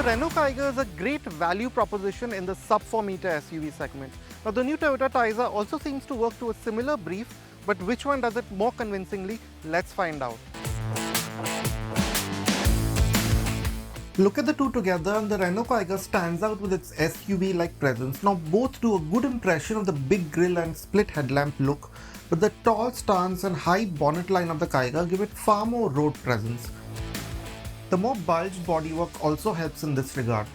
Renault Kiger is a great value proposition in the sub-4 meter SUV segment. Now the new Toyota Taisor also seems to work to a similar brief, but which one does it more convincingly? Let's find out. Look at the two together and the Renault Kiger stands out with its SUV-like presence. Now both do a good impression of the big grille and split headlamp look, but the tall stance and high bonnet line of the Kiger give it far more road presence. The more bulged bodywork also helps in this regard.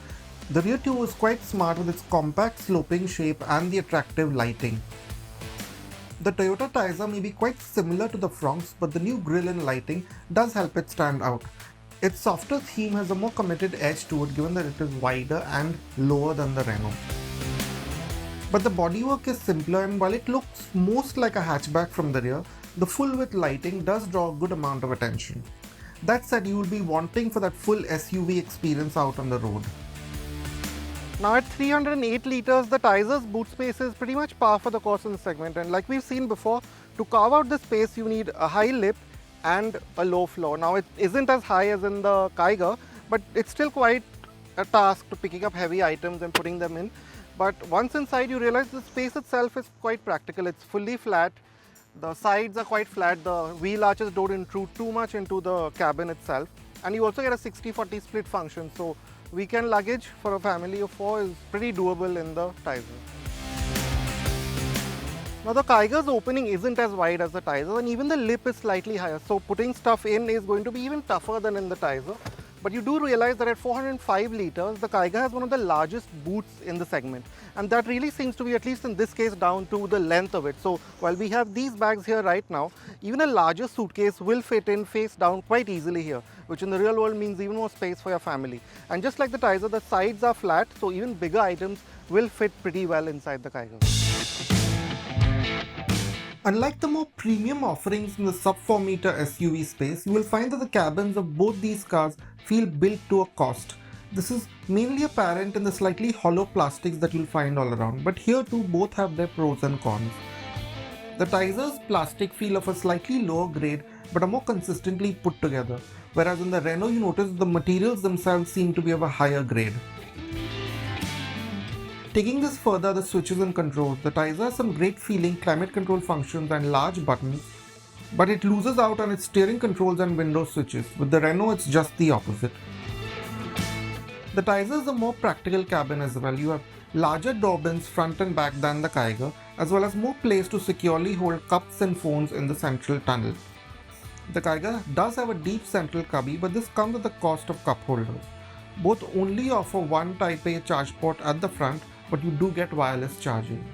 The rear too is quite smart with its compact sloping shape and the attractive lighting. The Toyota Taisor may be quite similar to the Fronx, but the new grille and lighting does help it stand out. Its softer theme has a more committed edge to it given that it is wider and lower than the Renault. But the bodywork is simpler, and while it looks most like a hatchback from the rear, the full width lighting does draw a good amount of attention. That said, you will be wanting for that full SUV experience out on the road. Now at 308 litres, the Taisor's boot space is pretty much par for the course in the segment, and like we've seen before, to carve out this space you need a high lip and a low floor. Now it isn't as high as in the Kiger, but it's still quite a task to picking up heavy items and putting them in. But once inside you realize the space itself is quite practical. It's fully flat. The sides are quite flat, the wheel arches don't intrude too much into the cabin itself, and you also get a 60-40 split function, so weekend luggage for a family of 4 is pretty doable in the Taisor. Now the Kiger's opening isn't as wide as the Taisor, and even the lip is slightly higher, so putting stuff in is going to be even tougher than in the Taisor. But you do realize that at 405 litres, the Kiger has one of the largest boots in the segment. And that really seems to be, at least in this case, down to the length of it. So while we have these bags here right now, even a larger suitcase will fit in face down quite easily here, which in the real world means even more space for your family. And just like the Taisor, the sides are flat, so even bigger items will fit pretty well inside the Kiger. Unlike the more premium offerings in the sub-4 meter SUV space, you will find that the cabins of both these cars feel built to a cost. This is mainly apparent in the slightly hollow plastics that you'll find all around, but here too both have their pros and cons. The Taisor's plastic feel of a slightly lower grade but are more consistently put together, whereas in the Renault you notice the materials themselves seem to be of a higher grade. Taking this further, the switches and controls. The Taisor has some great feeling climate control functions and large buttons, but it loses out on its steering controls and window switches. With the Renault, it's just the opposite. The Taisor is a more practical cabin as well. You have larger door bins front and back than the Kiger, as well as more place to securely hold cups and phones in the central tunnel. The Kiger does have a deep central cubby, but this comes at the cost of cup holders. Both only offer one Type A charge port at the front, but you do get wireless charging.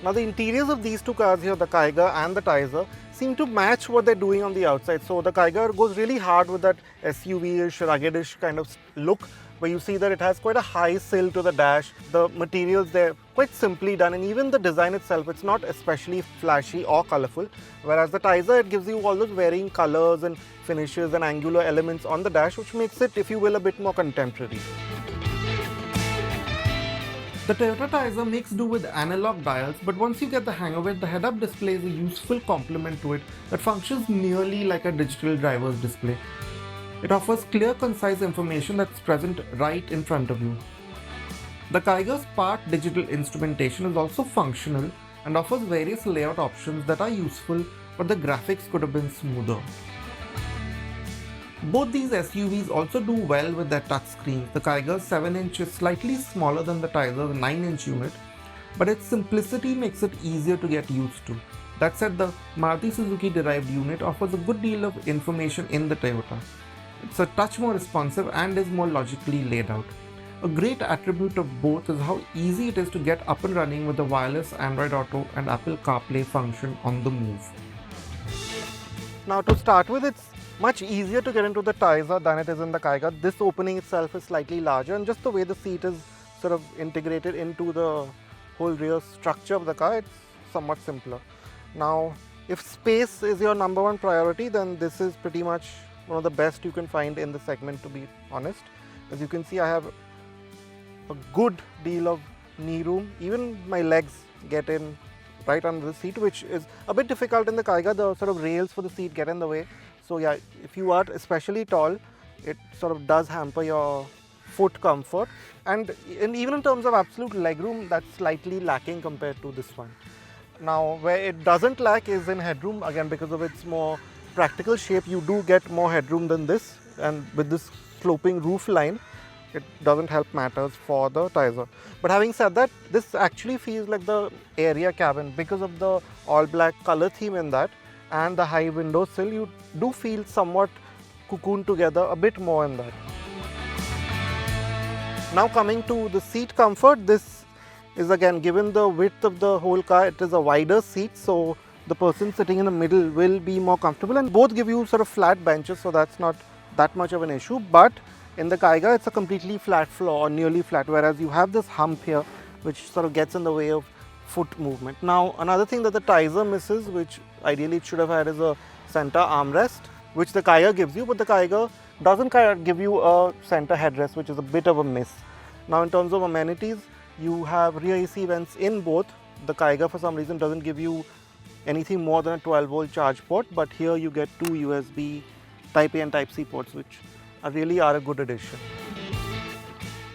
Now the interiors of these two cars here, the Kiger and the Taisor, seem to match what they're doing on the outside. So the Kiger goes really hard with that SUV-ish, ruggedish kind of look, where you see that it has quite a high sill to the dash. The materials, they're quite simply done, and even the design itself, it's not especially flashy or colorful. Whereas the Taisor, it gives you all those varying colors and finishes and angular elements on the dash, which makes it, if you will, a bit more contemporary. The Toyota Taisor makes do with analog dials, but once you get the hang of it, the head-up display is a useful complement to it that functions nearly like a digital driver's display. It offers clear, concise information that's present right in front of you. The Kiger's part digital instrumentation is also functional and offers various layout options that are useful, but the graphics could have been smoother. Both these SUVs also do well with their touchscreens. The Kiger's 7-inch is slightly smaller than the Taisor's 9-inch unit, but its simplicity makes it easier to get used to. That said, the Maruti Suzuki derived unit offers a good deal of information in the Toyota. It's a touch more responsive and is more logically laid out. A great attribute of both is how easy it is to get up and running with the wireless Android Auto and Apple CarPlay function on the move. Now to start with, it's much easier to get into the Taisor than it is in the Kiger. This opening itself is slightly larger, and just the way the seat is sort of integrated into the whole rear structure of the car, it's somewhat simpler. Now, if space is your number one priority, then this is pretty much one of the best you can find in the segment, to be honest. As you can see, I have a good deal of knee room. Even my legs get in right under the seat, which is a bit difficult in the Kiger. The sort of rails for the seat get in the way. So yeah, if you are especially tall, it sort of does hamper your foot comfort, and even in terms of absolute legroom, that's slightly lacking compared to this one. Now, where it doesn't lack is in headroom, again because of its more practical shape. You do get more headroom than this, and with this sloping roof line, it doesn't help matters for the Taisor. But having said that, this actually feels like the area cabin because of the all black color theme in that and the high window sill. You do feel somewhat cocooned together a bit more in that. Now coming to the seat comfort, this is again, given the width of the whole car, it is a wider seat, so the person sitting in the middle will be more comfortable, and both give you sort of flat benches, so that's not that much of an issue. But in the Kiger, it's a completely flat floor or nearly flat, whereas you have this hump here which sort of gets in the way of foot movement. Now another thing that the Taisor misses, which ideally it should have had, is a center armrest, which the Kiger gives you, but the Kiger doesn't give you a center headrest, which is a bit of a miss. Now in terms of amenities, you have rear AC vents in both. The Kiger for some reason doesn't give you anything more than a 12-volt charge port, but here you get two USB Type A and Type C ports, which really are a good addition.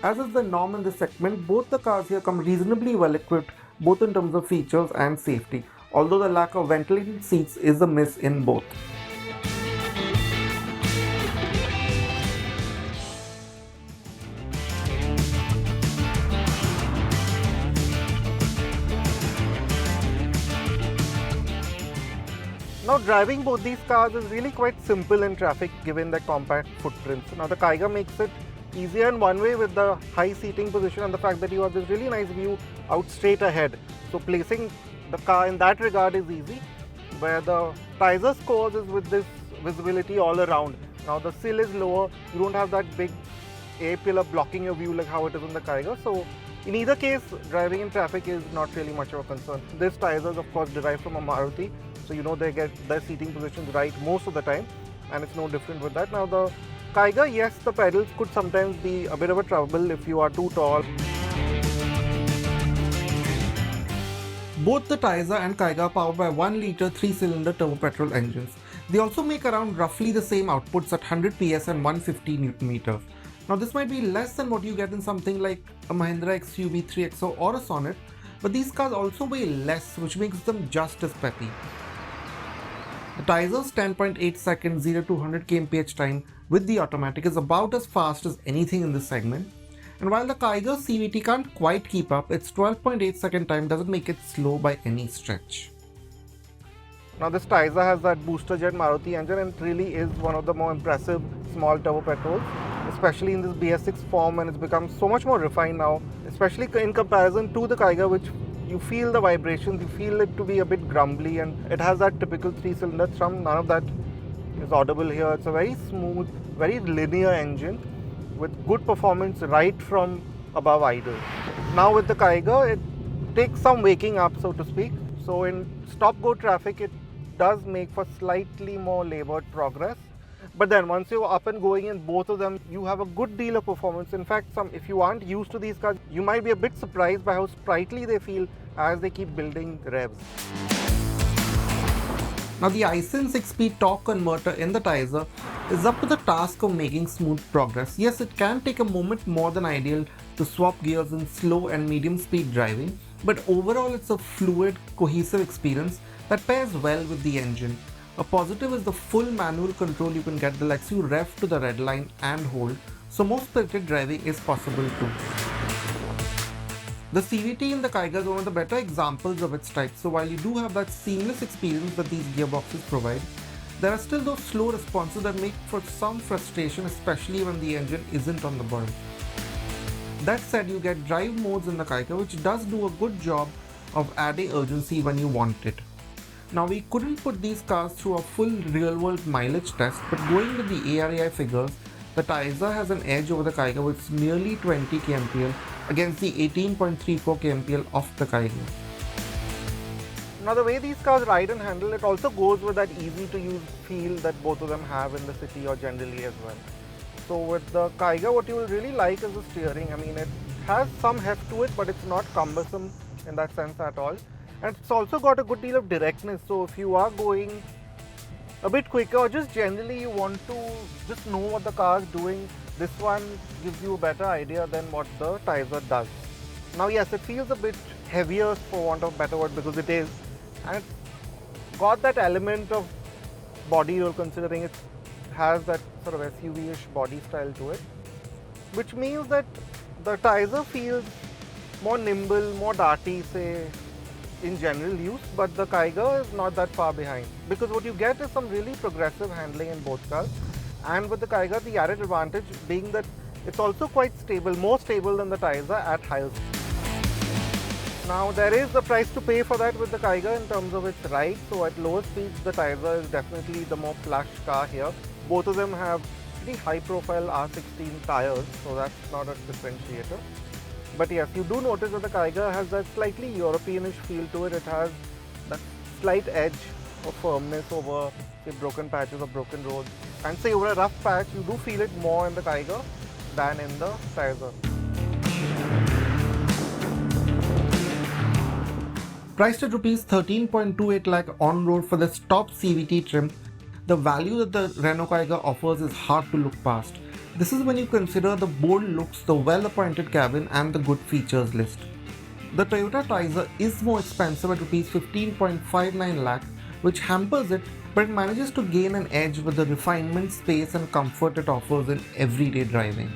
As is the norm in this segment, both the cars here come reasonably well equipped, both in terms of features and safety, although the lack of ventilated seats is a miss in both. Now driving both these cars is really quite simple in traffic given their compact footprints. Now the Kiger makes it easier in one way with the high seating position and the fact that you have this really nice view out straight ahead. So placing the car in that regard is easy, where the Taisor scores is with this visibility all around. Now the sill is lower, you don't have that big A pillar blocking your view like how it is in the Kiger. So in either case, driving in traffic is not really much of a concern. This Taisor is of course derived from a Maruti, so you know they get their seating positions right most of the time, and it's no different with that. Now the Kiger, yes, the pedals could sometimes be a bit of a trouble if you are too tall. Both the Taisor and Kiger are powered by 1-litre 3-cylinder turbo petrol engines. They also make around roughly the same outputs at 100 PS and 150 Nm. Now this might be less than what you get in something like a Mahindra XUV 3XO or a Sonnet, but these cars also weigh less, which makes them just as peppy. The Taisor's 10.8 second 0 to 100 kmph time with the automatic is about as fast as anything in this segment, and while the Kiger's CVT can't quite keep up, its 12.8 second time doesn't make it slow by any stretch. Now this Taisor has that booster jet Maruti engine, and it really is one of the more impressive small turbo petrols, especially in this BS6 form, and it's become so much more refined now, especially in comparison to the Kiger, which you feel the vibrations, you feel it to be a bit grumbly, and it has that typical 3-cylinder thrum. None of that is audible here. It's a very smooth, very linear engine with good performance right from above idle. Now with the Kiger, it takes some waking up, so to speak. So in stop-go traffic, it does make for slightly more laboured progress. But then once you're up and going in both of them, you have a good deal of performance. In fact, if you aren't used to these cars, you might be a bit surprised by how sprightly they feel as they keep building revs. Now the ISIN 6-speed torque converter in the Taisor is up to the task of making smooth progress. Yes, it can take a moment more than ideal to swap gears in slow and medium speed driving, but overall it's a fluid, cohesive experience that pairs well with the engine. A positive is the full manual control you can get that lets you rev to the red line and hold, so more spirited driving is possible too. The CVT in the Kiger is one of the better examples of its type, so while you do have that seamless experience that these gearboxes provide, there are still those slow responses that make for some frustration, especially when the engine isn't on the boil. That said, you get drive modes in the Kiger, which does do a good job of adding urgency when you want it. Now we couldn't put these cars through a full real-world mileage test, but going with the ARAI figures, the Taisor has an edge over the Kiger with nearly 20 kmpl against the 18.34 kmpl of the Kiger. Now the way these cars ride and handle, it also goes with that easy to use feel that both of them have in the city or generally as well. So with the Kiger, what you will really like is the steering. I mean, it has some heft to it, but it's not cumbersome in that sense at all. And it's also got a good deal of directness, so if you are going a bit quicker or just generally you want to just know what the car is doing, this one gives you a better idea than what the Taisor does. Now yes, it feels a bit heavier for want of a better word, because it is, and it's got that element of body roll, considering it has that sort of SUV-ish body style to it, which means that the Taisor feels more nimble, more darty, say, in general use, but the Kiger is not that far behind, because what you get is some really progressive handling in both cars. And with the Kiger, the added advantage being that it's also quite stable, more stable than the Taisor at higher speed. Now there is a price to pay for that with the Kiger in terms of its ride. So at lower speeds, the Taisor is definitely the more plush car here. Both of them have pretty high profile R16 tires, so that's not a differentiator. But yes, you do notice that the Kiger has that slightly Europeanish feel to it. It has that slight edge of firmness over, say, broken patches or broken roads. And say over a rough patch, you do feel it more in the Kiger than in the Taisor. Priced at Rs 13.28 lakh on road for this top CVT trim, the value that the Renault Kiger offers is hard to look past. This is when you consider the bold looks, the well-appointed cabin and the good features list. The Toyota Taisor is more expensive at Rs 15.59 lakh, which hampers it, but it manages to gain an edge with the refinement, space and comfort it offers in everyday driving.